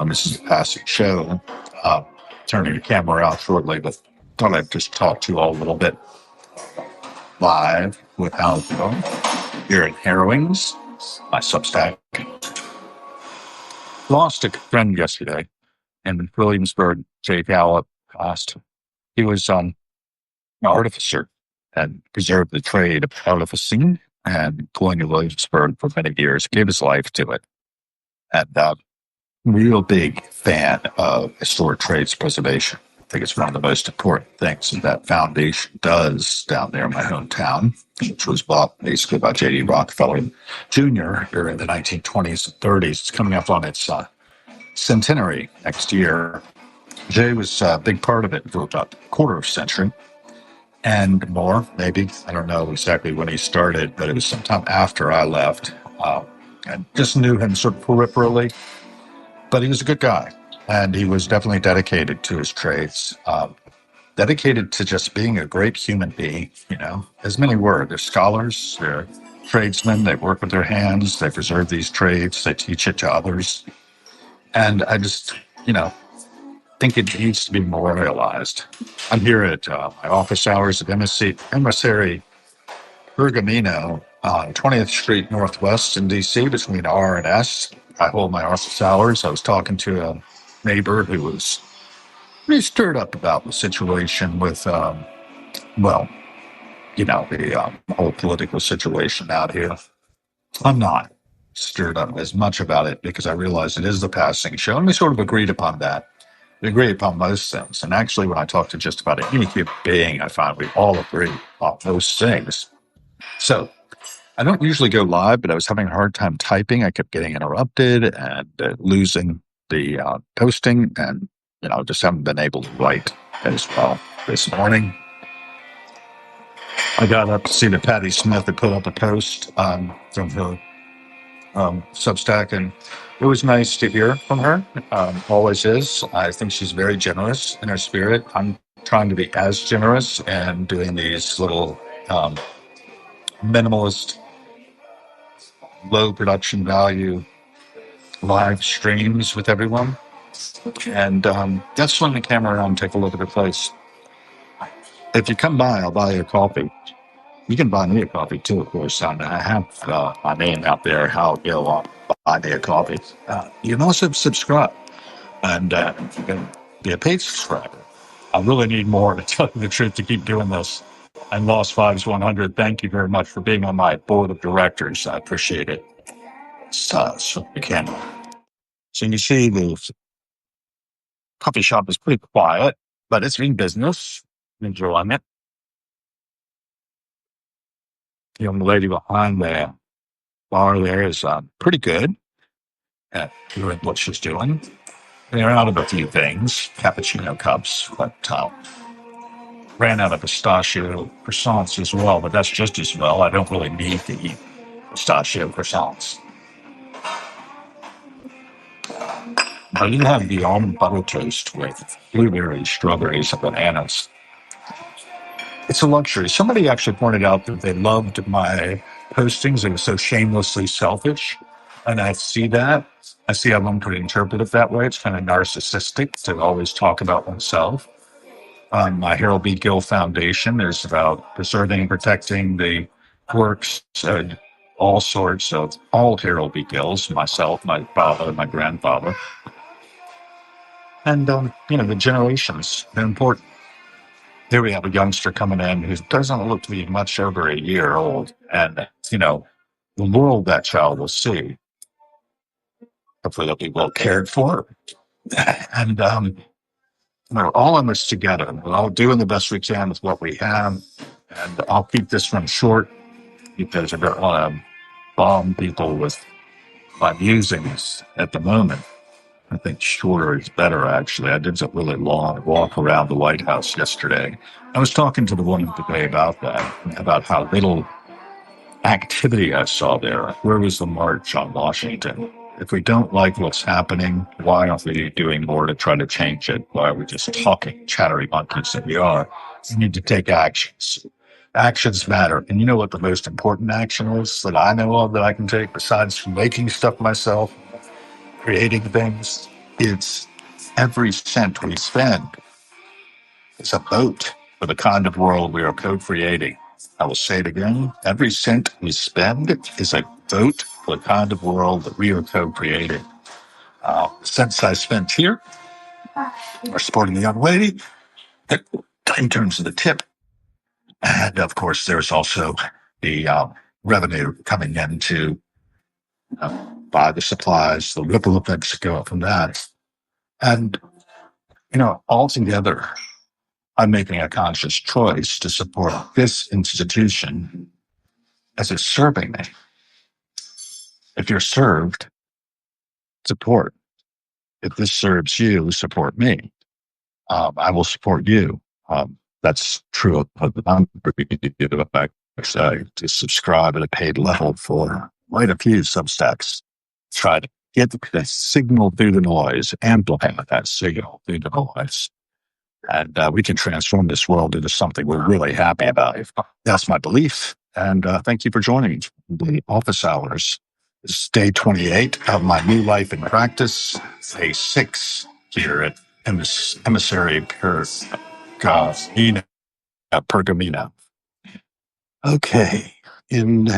This is a passing show. Turning the camera out shortly, but thought I'd just talk to you all a little bit live with Hal Gill here in Harrowings, my Substack. Lost a friend yesterday in Williamsburg. Jay Gallup passed. He was an artificer and preserved the trade of artificing and Colonial Williamsburg for many years, gave his life to it. And real big fan of historic trades preservation. I think it's one of the most important things that foundation does down there in my hometown, which was bought basically by J.D. Rockefeller Jr. during the 1920s and 30s. It's coming up on its centenary next year. Jay was a big part of it for about a quarter of a century and more, maybe. I don't know exactly when he started, but it was sometime after I left. I just knew him sort of peripherally. But he was a good guy, and he was definitely dedicated to his trades, dedicated to just being a great human being, as many were. They're scholars, they're tradesmen, they work with their hands, they preserve these trades, they teach it to others. And I just, think it needs to be memorialized. I'm here at my office hours at Emissary Pergamino on 20th Street Northwest in D.C. between R and S. I hold my office hours. I was talking to a neighbor who was pretty stirred up about the situation with, the whole political situation out here. I'm not stirred up as much about it because I realize it is the passing show, and we sort of agreed upon that. We agree upon most things. And actually, when I talk to just about any human being, I find we all agree on most things. So, I don't usually go live, but I was having a hard time typing. I kept getting interrupted and losing the posting, and just haven't been able to write as well this morning. I got up to see that Patti Smith had put up a post from her Substack, and it was nice to hear from her. Always is. I think she's very generous in her spirit. I'm trying to be as generous and doing these little minimalist, low production value live streams with everyone. And just swing the camera around and take a look at the place. If you come by, I'll buy you a coffee. You can buy me a coffee too, of course. I have my name out there, Hal Gill, on Buy Me a Coffee. You can also subscribe, and you can be a paid subscriber. I really need more, to tell you the truth, to keep doing this. And Lost Fives 100, thank you very much for being on my board of directors. I appreciate it. So you can. So you see, the coffee shop is pretty quiet, but it's in business. I'm enjoying it. The young lady behind the bar there is pretty good at doing what she's doing. They're out of a few things, cappuccino cups, but ran out of pistachio croissants as well, but that's just as well. I don't really need to eat pistachio croissants. I do have the almond butter toast with blueberries, strawberries, and bananas. It's a luxury. Somebody actually pointed out that they loved my postings. It was so shamelessly selfish. And I see that. I see how one could interpret it that way. It's kind of narcissistic to always talk about oneself. My Harold B. Gill Foundation is about preserving and protecting the works of all sorts of all Harold B. Gills, myself, my father, my grandfather. And, the generations, they're important. Here we have a youngster coming in who doesn't look to be much over a year old. And, the world that child will see. Hopefully they'll be well cared for. And, we're all in this together. We're all doing the best we can with what we have. And I'll keep this one short because I don't want to bomb people with my musings at the moment. I think shorter is better, actually. I did a really long walk around the White House yesterday. I was talking to the woman today about that, about how little activity I saw there. Where was the march on Washington? If we don't like what's happening, why aren't we doing more to try to change it? Why are we just talking, chattery monkeys that we are? We need to take actions. Actions matter. And you know what the most important action is that I know of that I can take besides making stuff myself, creating things? It's every cent we spend is a vote for the kind of world we are co-creating. I will say it again. Every cent we spend is a vote for the kind of world that we are co-creating. Cents I spent here are supporting the young lady in terms of the tip. And of course, there's also the revenue coming in to buy the supplies, the ripple effects that go up from that. And, altogether, I'm making a conscious choice to support this institution as it's serving me. If you're served, support. If this serves you, support me. I will support you. That's true of the number. I to subscribe at a paid level for quite a few Substacks. Try to get the signal through the noise, amplify that signal through the noise. And we can transform this world into something we're really happy about. That's my belief. And thank you for joining the office hours. This is day 28 of my new life in practice, day 6 here at Emissary Pergamena. Okay. In